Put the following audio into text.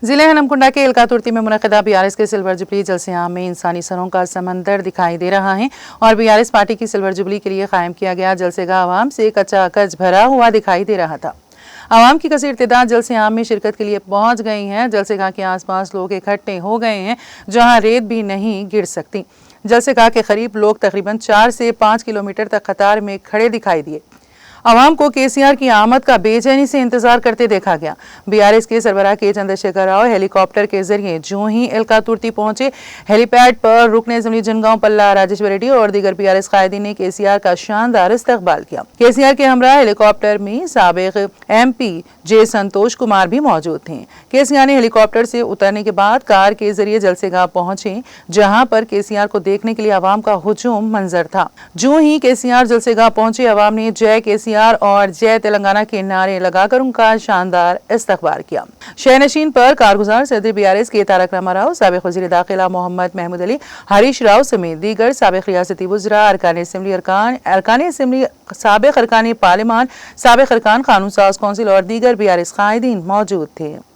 जिले हनमकुंडा के इल्कातुर्ती में मुनक़िदा बीआरएस के सिल्वर जुबली जलसे-आम में इंसानी सरों का समंदर दिखाई दे रहा है और बीआरएस पार्टी की सिल्वर जुबली के लिए कायम किया गया जलसेगाह आवाम से कचाकच भरा हुआ दिखाई दे रहा था। आवाम की कसीर तादाद जलसे-आम में शिरकत के लिए पहुंच गई हैं। जलसेगाह के आसपास लोग इकट्ठे हो गए हैं जहां रेत भी नहीं गिर सकती। जलसेगाह के करीब लोग तकरीबन 4 से 5 किलोमीटर तक कतार में खड़े दिखाई दिए। आवाम को केसीआर की आमद का बेचैनी से इंतजार करते देखा गया। बीआरएस के सरबराह के चंद्रशेखर राव हेलीकॉप्टर के जरिए जो ही इल्कातुर्ती पहुंचे, हेलीपैड पर रुकने असेंबली जनगांव पल्ला राजेश्वर रेड्डी और दीगर बीआरएस कायदीन ने केसीआर का शानदार इस्तकबाल किया। केसीआर के हमरा हेलीकॉप्टर में साबिक एमपी जे संतोष कुमार भी मौजूद थे। केसीआर ने हेलीकॉप्टर से उतरने के बाद कार के जरिए जलसेगाह पहुंचे, जहां पर केसीआर को देखने के लिए आवाम का हुजूम मंजर था। जो ही केसीआर जलसेगाह पहुंचे, आवाम ने जय केसीआर और जय तेलंगाना के नारे लगाकर उनका शानदार इस्तकबाल किया। शहनशीन पर कारगुजार सदर बीआरएस के तारक रामाराव, साबिक वज़ीर दाखिला मोहम्मद महमूद अली, हरीश राव समेत दीगर साबिक रियासती वज़रा, अरकान असेंबली, साबिक अरकान पार्लिमान, साबिक अरकान कानून साज कौंसिल और दीगर बीआरएस कायदीन मौजूद थे।